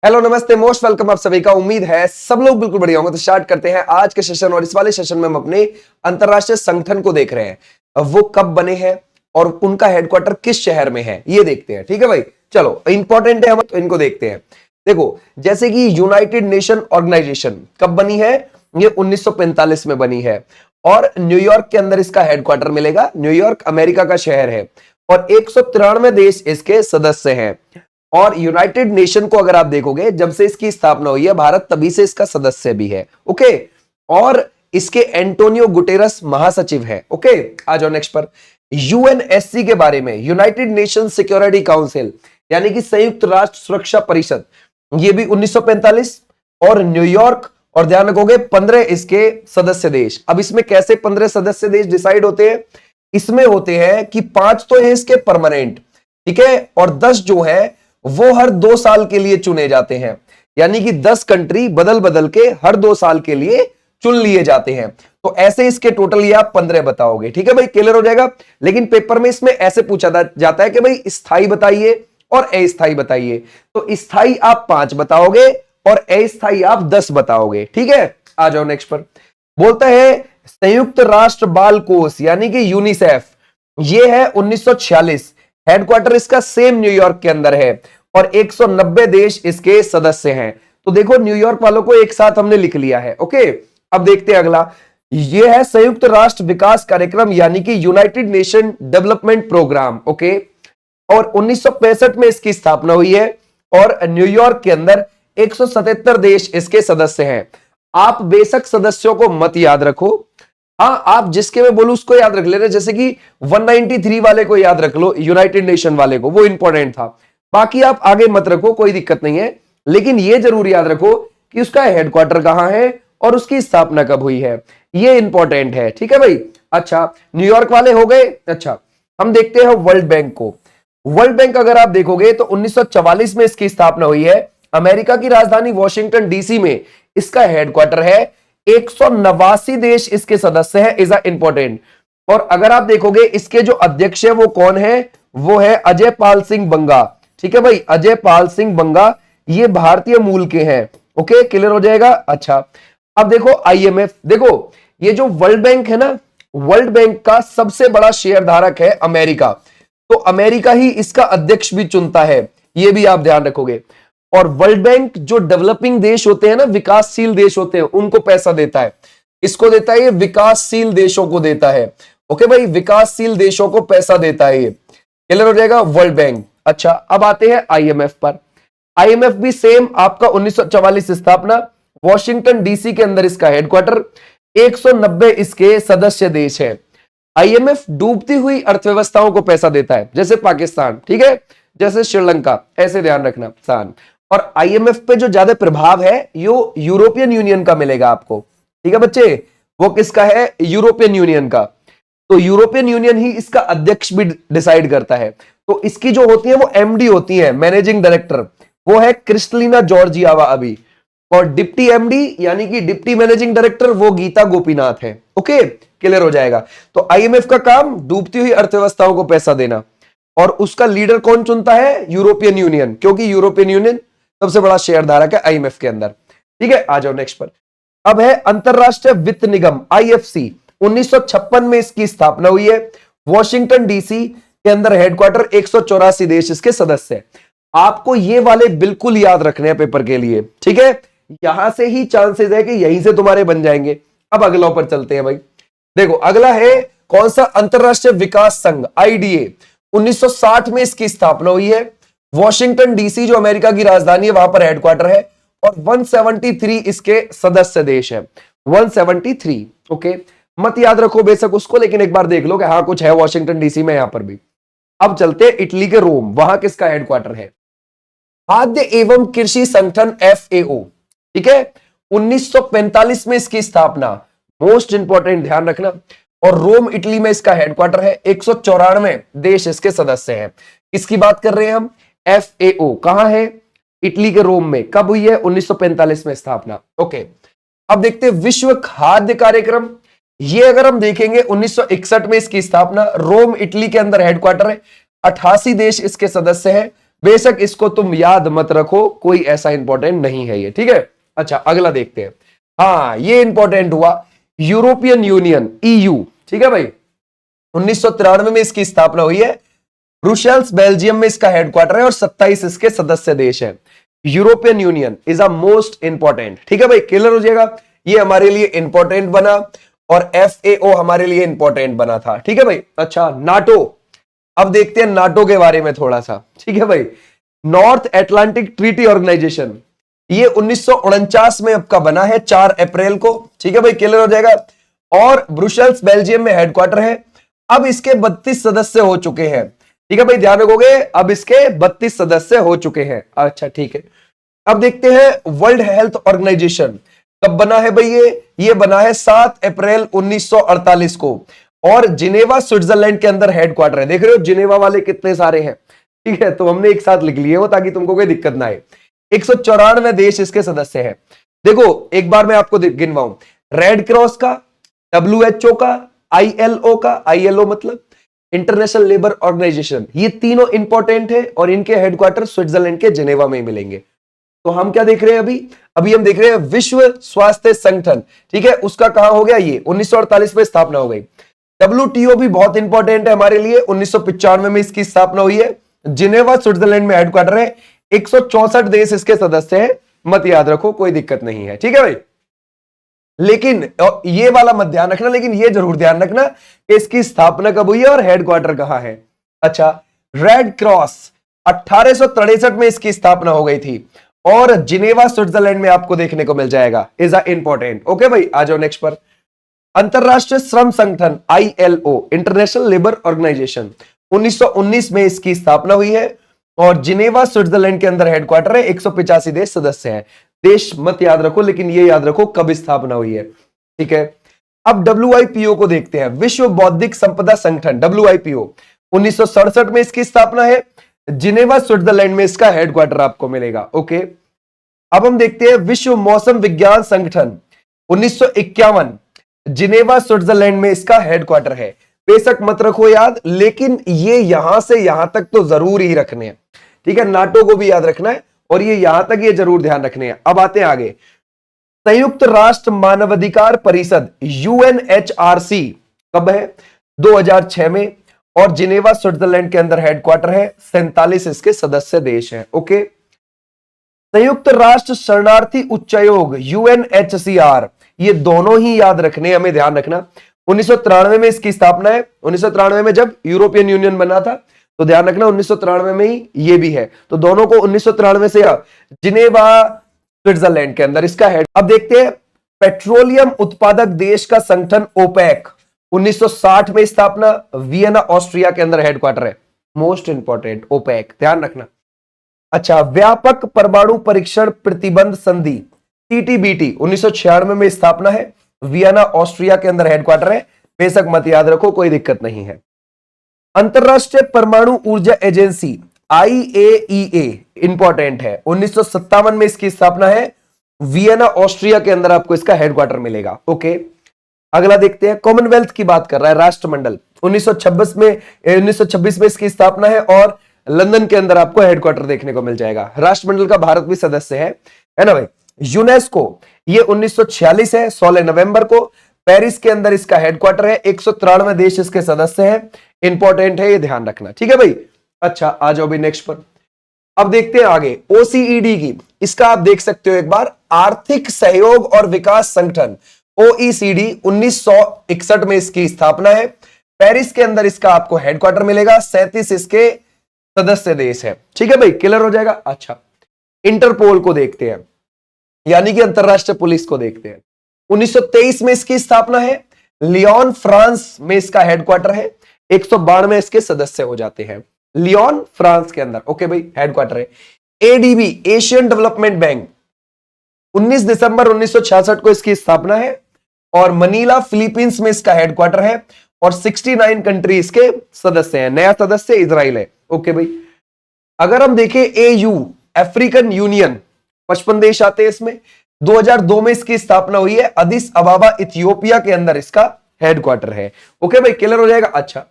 Hello नमस्ते most welcome आप सभी का। उम्मीद है सब लोग बिल्कुल बढ़िया होंगे। तो स्टार्ट करते हैं आज के सेशन। और इस वाले सेशन में हम अपने अंतरराष्ट्रीय संगठन को देख रहे हैं, वो कब बने हैं और उनका हेडक्वार्टर किस शहर में है, ये देखते हैं। ठीक है भाई, चलो इंपॉर्टेंट है, हम तो इनको देखते हैं। देखो, जैसे कि यूनाइटेड नेशन ऑर्गेनाइजेशन कब बनी है, ये 1945 में बनी है और न्यूयॉर्क के अंदर इसका हेडक्वार्टर मिलेगा। न्यूयॉर्क अमेरिका का शहर है और 193 देश इसके सदस्य हैं। और यूनाइटेड नेशन को अगर आप देखोगे, जब से इसकी स्थापना हुई है, भारत तभी से इसका सदस्य भी है। ओके, और इसके एंटोनियो गुटेरस महासचिव है। ओके, आ जाओ नेक्स्ट पर। यूएनएससी के बारे में, यूनाइटेड नेशन सिक्योरिटी काउंसिल यानी कि संयुक्त राष्ट्र सुरक्षा परिषद, ये भी 1945 और न्यूयॉर्क। और ध्यान रखोगे 15 इसके सदस्य देश। अब इसमें कैसे 15 सदस्य देश डिसाइड होते हैं? इसमें होते हैं कि 5 तो है इसके परमानेंट, ठीक है, और 10 जो है वो हर 2 साल के लिए चुने जाते हैं। यानी कि 10 कंट्री बदल बदल के हर 2 साल के लिए चुन लिए जाते हैं। तो ऐसे इसके टोटल ये आप 15 बताओगे। ठीक है भाई, क्लियर हो जाएगा। लेकिन पेपर में इसमें ऐसे पूछा जाता है कि भाई स्थायी बताइए और अस्थायी बताइए। तो स्थायी आप 5 बताओगे और अस्थायी आप 10 बताओगे। ठीक है, आ जाओ नेक्स्ट पर। बोलता है संयुक्त राष्ट्र बाल कोष यानी कि यूनिसेफ, ये है 1946। हेडक्वार्टर इसका सेम न्यूयॉर्क के अंदर है और 190 देश इसके सदस्य हैं। तो देखो, न्यूयॉर्क वालों को एक साथ हमने लिख लिया है। ओके, अब देखते हैं अगला। ये है संयुक्त राष्ट्र विकास कार्यक्रम यानी कि United Nation development programme. Okay, और 1965 में इसकी स्थापना हुई है और न्यूयॉर्क के अंदर 177 देश इसके सदस्य हैं। आप बेशक सदस्यों को मत याद रखो, हाँ, आप जिसके मैं बोलूं उसको याद रख लेना। जैसे कि 193 वाले को याद रख लो, यूनाइटेड नेशन वाले को, वो इंपॉर्टेंट था। बाकी आप आगे मत रखो, कोई दिक्कत नहीं है। लेकिन ये जरूर याद रखो कि उसका हेडक्वार्टर कहां है और उसकी स्थापना कब हुई है, ये इंपॉर्टेंट है। ठीक है भाई, अच्छा, न्यूयॉर्क वाले हो गए। अच्छा, हम देखते हैं वर्ल्ड बैंक को। वर्ल्ड बैंक अगर आप देखोगे तो 1944 में इसकी स्थापना हुई है। अमेरिका की राजधानी वॉशिंगटन डीसी में इसका हेडक्वार्टर है। 189 देश इसके सदस्य हैं, इज इंपॉर्टेंट। और अगर आप देखोगे इसके जो अध्यक्ष है वो कौन है, वो है अजय पाल सिंह बंगा। ठीक है भाई, अजय पाल सिंह बंगा, ये भारतीय मूल के हैं। ओके, क्लियर हो जाएगा। अच्छा, अब देखो आईएमएफ। देखो, ये जो वर्ल्ड बैंक है ना, वर्ल्ड बैंक का सबसे बड़ा शेयर धारक है अमेरिका। तो अमेरिका ही इसका अध्यक्ष भी चुनता है, ये भी आप ध्यान रखोगे। और वर्ल्ड बैंक जो डेवलपिंग देश होते हैं ना, विकासशील देश होते हैं, उनको पैसा देता है। इसको देता है ये, विकासशील देशों को देता है। ओके भाई, विकासशील देशों को पैसा देता है ये। क्लियर हो जाएगा, वर्ल्ड बैंक। अच्छा, अब आते हैं आईएमएफ पर। आईएमएफ भी सेम आपका 1944 स्थापना, वॉशिंगटन डीसी के अंदर इसका हेडक्वार्टर, 190 इसके सदस्य देश है। आईएमएफ डूबती हुई अर्थव्यवस्थाओं को पैसा देता है, जैसे पाकिस्तान, ठीक है, जैसे श्रीलंका, ऐसे ध्यान रखना सान। और आईएमएफ पे जो ज्यादा प्रभाव है यो यूरोपियन यूनियन का मिलेगा आपको। ठीक है बच्चे, वो किसका है? यूरोपियन यूनियन का। तो यूरोपियन यूनियन ही इसका अध्यक्ष भी डिसाइड करता है। तो इसकी जो होती है वो एमडी होती है, मैनेजिंग डायरेक्टर, वो है क्रिस्टलिना जॉर्जियावा अभी। और डिप्टी एमडी यानी कि डिप्टी मैनेजिंग डायरेक्टर, वो गीता गोपीनाथ है। ओके, क्लियर हो जाएगा। तो आईएमएफ का काम डूबती हुई अर्थव्यवस्थाओं को पैसा देना, और उसका लीडर कौन चुनता है? यूरोपियन यूनियन, क्योंकि यूरोपियन यूनियन सबसे बड़ा शेयर धारक है आईएमएफ के अंदर। ठीक है, आ जाओ नेक्स्ट पर। अब है अंतरराष्ट्रीय वित्त निगम, आईएफसी। 1956 में इसकी स्थापना हुई है। वॉशिंगटन डीसी के अंदर हेडक्वार्टर, 184 देश इसके सदस्य है। आपको ये वाले बिल्कुल याद रखने हैं पेपर के लिए। ठीक है, यहां से ही चांसेस है कि यहीं से तुम्हारे बन जाएंगे। अब अगला पर चलते हैं भाई। देखो, अगला है कौन सा? अंतरराष्ट्रीय विकास संघ, आईडीए। 1960 में इसकी स्थापना हुई है। वॉशिंगटन डीसी जो अमेरिका की राजधानी है, वहां पर हेडक्वार्टर है और 173 इसके सदस्य देश है। 173। ओके, मत याद रखो बेशक उसको, लेकिन एक बार देख लो कि हाँ कुछ है वॉशिंगटन डीसी में, यहां पर भी। अब चलते हैं इटली के रोम, वहां किसका हेडक्वार्टर है? खाद्य एवं कृषि संगठन, एफएओ। ठीक है, 1945 में इसकी स्थापना, मोस्ट इंपॉर्टेंट ध्यान रखना। और रोम इटली में इसका हेडक्वार्टर है। 194 देश इसके सदस्य हैं। इसकी बात कर रहे हैं हम। एफएओ कहां है? इटली के रोम में। कब हुई है? 1945 में स्थापना। ओके, अब देखते हैं विश्व खाद्य कार्यक्रम। ये अगर हम देखेंगे 1961 में इसकी स्थापना, रोम इटली के अंदर हेडक्वार्टर है, 88 देश इसके सदस्य हैं। बेशक इसको तुम याद मत रखो, कोई ऐसा इंपॉर्टेंट नहीं है ये, ठीक है। अच्छा अगला देखते हैं। हाँ ये इंपॉर्टेंट हुआ, यूरोपियन यूनियन ईयू, ठीक है भाई। 1993 में इसकी स्थापना हुई है। ब्रुसेल्स बेल्जियम में इसका हेडक्वार्टर है और 27 इसके सदस्य देश है। European union is a most important, ठीक है भाई, क्लियर हो जाएगा। ये हमारे लिए इंपॉर्टेंट बना और FAO हमारे लिए इंपॉर्टेंट बना था, ठीक है भाई। अच्छा नाटो, अब देखते हैं नाटो के बारे में थोड़ा सा, ठीक है भाई। नॉर्थ एटलांटिक ट्रीटी ऑर्गेनाइजेशन, ये 1949 में आपका बना है 4 अप्रैल को, ठीक है भाई, क्लियर हो जाएगा। और ब्रुसेल्स बेल्जियम में हेडक्वार्टर है। अब इसके 32 सदस्य हो चुके हैं, ठीक है भाई, ध्यान रखोगे, अब इसके 32 सदस्य हो चुके हैं। अच्छा ठीक है, अब देखते हैं वर्ल्ड हेल्थ ऑर्गेनाइजेशन कब बना है भाई। ये बना है 7 अप्रैल 1948 को और जिनेवा स्विट्जरलैंड के अंदर हेडक्वार्टर है। देख रहे हो जिनेवा वाले कितने सारे हैं, ठीक है, तो हमने एक साथ लिख लिए वो ताकि तुमको कोई दिक्कत ना आए। 194 देश इसके सदस्य हैं। देखो एक बार मैं आपको गिनवाऊं, रेड क्रॉस का, WHO का, ILO का, ILO मतलब इंटरनेशनल लेबर ऑर्गेनाइजेशन, ये तीनों इंपॉर्टेंट है और इनके हेडक्वार्टर स्विट्जरलैंड के जिनेवा में ही मिलेंगे। तो हम क्या देख रहे हैं अभी हम देख रहे हैं विश्व स्वास्थ्य संगठन, ठीक है, उसका कहां हो गया, ये 1948 में स्थापना हो गई। WTO भी बहुत इंपॉर्टेंट है हमारे लिए, 1995 में इसकी स्थापना हुई है। जिनेवा स्विट्जरलैंड में हेडक्वार्टर है। 164 देश इसके सदस्य हैं, मत याद रखो, कोई दिक्कत नहीं है, ठीक है भाई। लेकिन ये वाला मत ध्यान रखना, लेकिन ये जरूर ध्यान रखना कि इसकी स्थापना कब हुई है और हेडक्वार्टर कहां है। अच्छा रेड क्रॉस 1863 में इसकी स्थापना हो गई थी और जिनेवा स्विट्जरलैंड में आपको देखने को मिल जाएगा, इज अ इंपॉर्टेंट। ओके भाई आ जाओ नेक्स्ट पर। अंतरराष्ट्रीय श्रम संगठन ILO इंटरनेशनल लेबर ऑर्गेनाइजेशन, 1919 में इसकी स्थापना हुई है और जिनेवा स्विट्जरलैंड के अंदर हेडक्वार्टर है। 185 देश सदस्य हैं। देश मत याद रखो, लेकिन ये याद रखो कब स्थापना हुई है, ठीक है। अब WIPO को देखते हैं, विश्व बौद्धिक संपदा संगठन, WIPO 1967 में इसकी स्थापना है। जिनेवा स्विट्जरलैंड में इसका हेडक्वार्टर आपको मिलेगा। ओके अब हम देखते हैं विश्व मौसम विज्ञान संगठन, 1951 जिनेवा स्विट्जरलैंड में इसका हेडक्वार्टर है। बेशक मत रखो याद, लेकिन ये यहां से यहां तक तो जरूर ही रखने हैं, ठीक है। नाटो को भी याद रखना है और ये यहां तक ये जरूर ध्यान रखने हैं। अब आते हैं आगे, संयुक्त राष्ट्र मानवाधिकार परिषद UNHRC कब है, 2006 में और जिनेवा स्विट्जरलैंड के अंदर हेडक्वार्टर है। 47 इसके सदस्य देश हैं। ओके संयुक्त राष्ट्र शरणार्थी उच्चायोग UNHCR, ये दोनों ही याद रखने, हमें ध्यान रखना। 1993 में इसकी स्थापना है। 1993 में जब यूरोपियन यूनियन बना था, तो ध्यान रखना 1993 में ही ये भी है, तो दोनों को 1993 से जिनेवा स्विट्जरलैंड के अंदर इसका हेड। अब देखते हैं पेट्रोलियम उत्पादक देश का संगठन OPEC, 1960 में स्थापना, वियना ऑस्ट्रिया के अंदर हेडक्वार्टर है। मोस्ट इंपॉर्टेंट OPEC, ध्यान रखना। अच्छा व्यापक परमाणु परीक्षण प्रतिबंध संधि TTBT, 1996 में स्थापना है। वियना ऑस्ट्रिया के अंदर हेडक्वार्टर है। बेशक मत याद रखो, कोई दिक्कत नहीं है। अंतरराष्ट्रीय परमाणु ऊर्जा एजेंसी IAEA इंपॉर्टेंट है, 1957 में इसकी स्थापना है। वियना ऑस्ट्रिया के अंदर आपको इसका हेडक्वार्टर मिलेगा। ओके अगला देखते हैं, कॉमनवेल्थ की बात कर रहा है राष्ट्रमंडल, 1926 में इसकी स्थापना है और लंदन के अंदर आपको हेडक्वार्टर देखने को मिल जाएगा। राष्ट्रमंडल का भारत भी सदस्य है ना भाई। यूनेस्को ये 1946 है, 16 नवंबर को पेरिस के अंदर इसका हेडक्वार्टर है। 193 देश इसके सदस्य हैं। इंपॉर्टेंट है, ये ध्यान रखना, ठीक है भाई। अच्छा आ जाओ भाई नेक्स्ट पर। अब देखते हैं आगे OECD की, इसका आप देख सकते हो एक बार, आर्थिक सहयोग और विकास संगठन OECD, 1961 में इसकी स्थापना है। पेरिस के अंदर इसका आपको हेडक्वार्टर मिलेगा। 37 इसके सदस्य देश है, ठीक है भाई, क्लियर हो जाएगा। अच्छा इंटरपोल को देखते हैं, यानी कि अंतरराष्ट्रीय पुलिस को देखते हैं। 1923 में इसकी स्थापना है। लियोन फ्रांस में इसका हेडक्वार्टर है। 192 इसके सदस्य हो जाते हैं लियोन फ्रांस के अंदर। ओके भाई हेडक्वार्टर है। ADB एशियन डेवलपमेंट बैंक, 19 दिसंबर 1966 को इसकी स्थापना है और मनीला फिलीपींस में इसका हेडक्वार्टर है और 69 कंट्रीज के सदस्य हैं। नया सदस्य इजराइल है। ओके भाई अगर हम देखें AU अफ्रीकन यूनियन, 55 देश आते हैं इसमें। 2002 में इसकी स्थापना हुई है। अदिस अबाबा इथियोपिया के अंदर इसका हेडक्वार्टर है। ओके भाई क्लियर हो जाएगा। अच्छा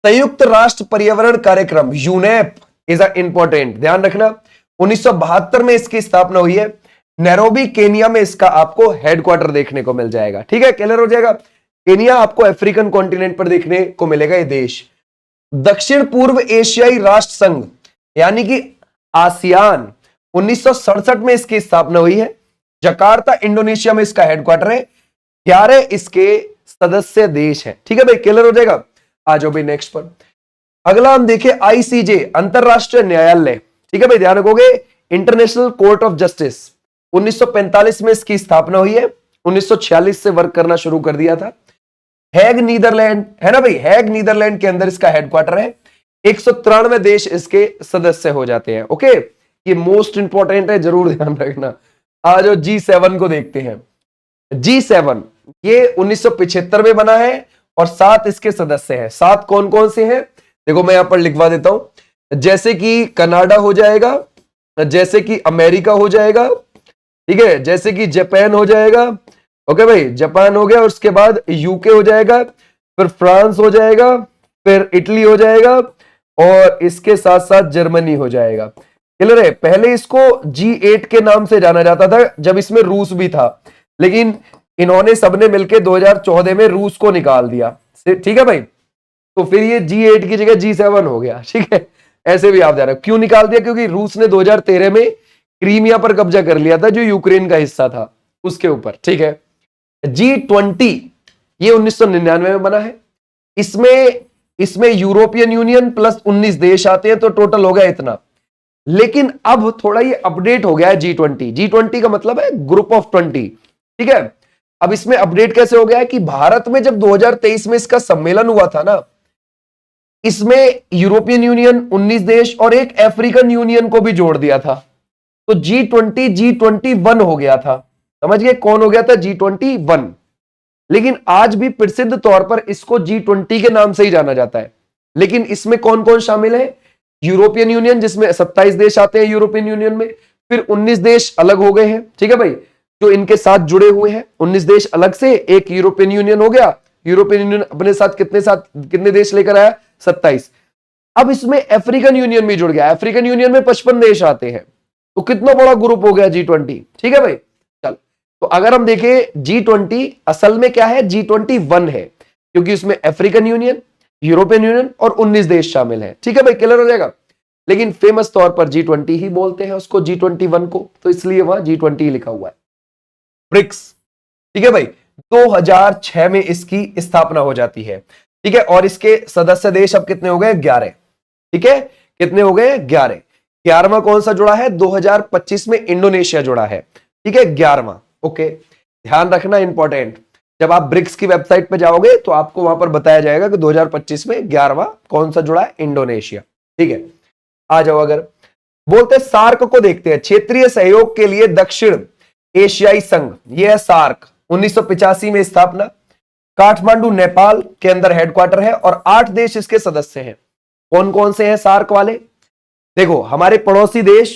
संयुक्त राष्ट्र पर्यावरण कार्यक्रम UNEP, इज अ इंपॉर्टेंट, ध्यान रखना। 1972 में इसकी स्थापना हुई है। नैरोबी केनिया में इसका आपको हेडक्वार्टर देखने को मिल जाएगा। ठीक है, क्लियर हो जाएगा। केनिया आपको अफ्रीकन कॉन्टिनेंट पर देखने को मिलेगा ये देश। दक्षिण पूर्व एशियाई राष्ट्र संघ यानी कि आसियान 1967 में इसकी स्थापना हुई है। जकार्ता इंडोनेशिया में इसका हेडक्वार्टर है। 11 इसके सदस्य देश हैं। ठीक है भाई, क्लियर हो जाएगा। आ जाओ भाई नेक्स्ट पर। अगला हम देखें आईसीजे, अंतरराष्ट्रीय न्यायालय। ठीक है भाई, ध्यान रखोगे, इंटरनेशनल कोर्ट ऑफ जस्टिस 1945 में इसकी स्थापना हुई है। 1946 से वर्क करना शुरू कर दिया था। हैग नीदरलैंड है ना भाई, हैग नीदरलैंड के अंदर इसका हेडक्वार्टर है। 193 देश इसके सदस्य हो जाते हैं। ओके, ये मोस्ट इंपॉर्टेंट है, जरूर ध्यान रखना। आज G7 को देखते हैं। G7 ये 1975 में बना है और 7 इसके सदस्य हैं। 7 कौन कौन से हैं देखो, मैं यहां पर लिखवा देता हूं। जैसे कि कनाडा हो जाएगा, जैसे कि अमेरिका हो जाएगा, ठीक है, जैसे कि जापान हो जाएगा। ओके भाई, जापान हो गया, और उसके बाद यूके हो जाएगा, फिर फ्रांस हो जाएगा, फिर इटली हो जाएगा, और इसके साथ साथ जर्मनी हो जाएगा। क्लियर है। पहले इसको G8 के नाम से जाना जाता था जब इसमें रूस भी था, लेकिन इन्होंने सबने मिलकर 2014 में रूस को निकाल दिया। ठीक है भाई, तो फिर ये G8 की जगह G7 हो गया। ठीक है, ऐसे भी आप जान रहे हो क्यों निकाल दिया, क्योंकि रूस ने 2013 में क्रीमिया पर कब्जा कर लिया था, जो यूक्रेन का हिस्सा था उसके ऊपर। ठीक है, G20 ये 1999 में बना है। इसमें यूरोपियन यूनियन प्लस 19 देश आते हैं, तो टोटल हो गया इतना। लेकिन अब थोड़ा ये अपडेट हो गया है G20 का मतलब है ग्रुप ऑफ 20। ठीक है, अब इसमें अपडेट कैसे हो गया है कि भारत में जब 2023 में इसका सम्मेलन हुआ था ना, इसमें यूरोपियन यूनियन 19 देश और एक अफ्रीकन यूनियन को भी जोड़ दिया था, तो G21 हो गया था। समझ गए कौन हो गया था, G21। लेकिन आज भी प्रसिद्ध तौर पर इसको G20 के नाम से ही जाना जाता है। लेकिन इसमें कौन कौन शामिल है, यूरोपियन यूनियन जिसमें 27 देश आते हैं यूरोपियन यूनियन में, फिर 19 देश अलग हो गए हैं। ठीक है भाई, जो इनके साथ जुड़े हुए हैं 19 देश अलग से, एक यूरोपियन यूनियन हो गया। यूरोपियन यूनियन अपने साथ कितने देश लेकर आया, 27। अब इसमें अफ्रीकन यूनियन भी जुड़ गया। अफ्रीकन यूनियन में 55 देश आते हैं, तो कितना बड़ा ग्रुप हो गया G20। ठीक है भाई, चल, तो अगर हम देखें G20 असल में क्या है, G21 है, क्योंकि उसमें अफ्रीकन यूनियन, यूरोपियन यूनियन और 19 देश शामिल है। ठीक है भाई, क्लियर हो जाएगा। लेकिन फेमस तौर पर G20 ही बोलते हैं उसको, G21 को, तो इसलिए वहां G20 लिखा हुआ है। ब्रिक्स, ठीक है भाई, 2006 में इसकी स्थापना हो जाती है। ठीक है, और इसके सदस्य देश अब कितने हो गए, 11। ठीक है, कितने हो गए, 11। 11वां कौन सा जुड़ा है, 2025 में इंडोनेशिया जुड़ा है। ठीक है, 11वां। ओके, ध्यान रखना, इंपॉर्टेंट। जब आप ब्रिक्स की वेबसाइट पर जाओगे तो आपको वहां पर बताया जाएगा कि 2025 में 11वां कौन सा जुड़ा है, इंडोनेशिया। ठीक है, आ जाओ। अगर बोलते सार्क को देखते हैं, क्षेत्रीय सहयोग के लिए दक्षिण एशियाई संघ, यह है सार्क। 1985 में स्थापना। काठमांडू नेपाल के अंदर हेडक्वार्टर है और 8 देश इसके सदस्य हैं। कौन कौन से हैं सार्क वाले, देखो, हमारे पड़ोसी देश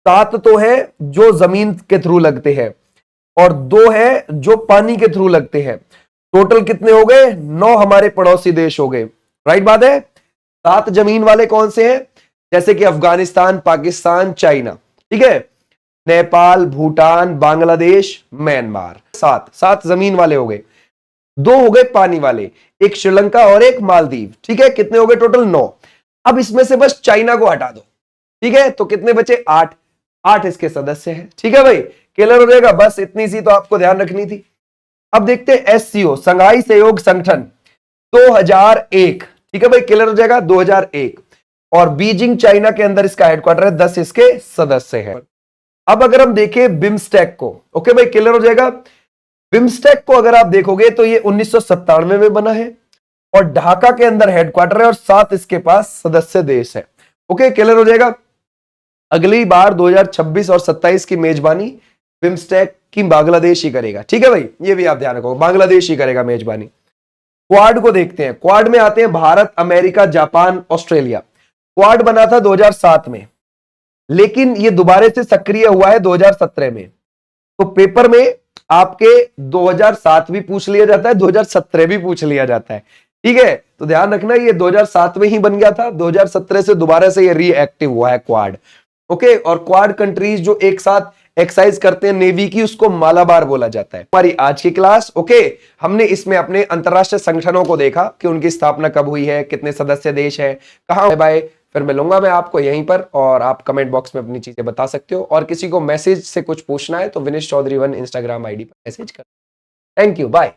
7 तो है जो जमीन के थ्रू लगते हैं, और 2 है जो पानी के थ्रू लगते हैं। टोटल कितने हो गए, 9 हमारे पड़ोसी देश हो गए। राइट बात है। 7 जमीन वाले कौन से हैं, जैसे कि अफगानिस्तान, पाकिस्तान, चाइना। ठीक है, नेपाल, भूटान, बांग्लादेश, म्यांमार। 7 जमीन वाले हो गए। 2 हो गए पानी वाले, एक श्रीलंका और एक मालदीव। ठीक है, कितने हो गए टोटल, 9। अब इसमें से बस चाइना को हटा दो। ठीक है, तो कितने बचे, 8 इसके सदस्य हैं। ठीक है भाई, क्लियर हो जाएगा। बस इतनी सी तो आपको ध्यान रखनी थी। अब देखते हैं SCO, संघाई सहयोग संगठन, 2001। ठीक है भाई, क्लियर हो जाएगा, 2001। और बीजिंग चाइना के अंदर इसका हेडक्वार्टर है, 10 इसके सदस्य हैं। अब अगर हम देखें बिम्स्टेक को, ओके भाई, क्लियर हो जाएगा। बिम्स्टेक को अगर आप देखोगे तो ये 1997 में बना है और ढाका के अंदर हेडक्वार्टर है और 7 इसके पास सदस्य देश है। ओके, क्लियर हो जाएगा। अगली बार 2026 और 27 की मेजबानी बिम्स्टेक की बांग्लादेश ही करेगा। ठीक है भाई, ये भी आप ध्यान रखो, बांग्लादेश ही करेगा मेजबानी। क्वाड को देखते हैं। क्वाड में आते हैं Bharat, America, Japan, Australia. Quad बना था 2007 में, लेकिन ये दोबारा से सक्रिय हुआ है 2017 में। तो पेपर में आपके 2007 भी पूछ लिया जाता है, 2017 भी पूछ लिया जाता है। ठीक है, तो ध्यान रखना ये 2007 में ही बन गया था, 2017 से दोबारा से ये रीएक्टिव हुआ है क्वाड। ओके, और क्वाड कंट्रीज जो एक साथ एक्सरसाइज करते हैं नेवी की, उसको मालाबार बोला जाता है। हमारी आज की क्लास, ओके, हमने इसमें अपने अंतरराष्ट्रीय संगठनों को देखा कि उनकी स्थापना कब हुई है, कितने सदस्य देश है, कहां। बाय, फिर मिलूंगा मैं आपको यहीं पर, और आप कमेंट बॉक्स में अपनी चीजें बता सकते हो, और किसी को मैसेज से कुछ पूछना है तो विनेश चौधरी 1 इंस्टाग्राम आईडी पर मैसेज कर। Thank you, bye.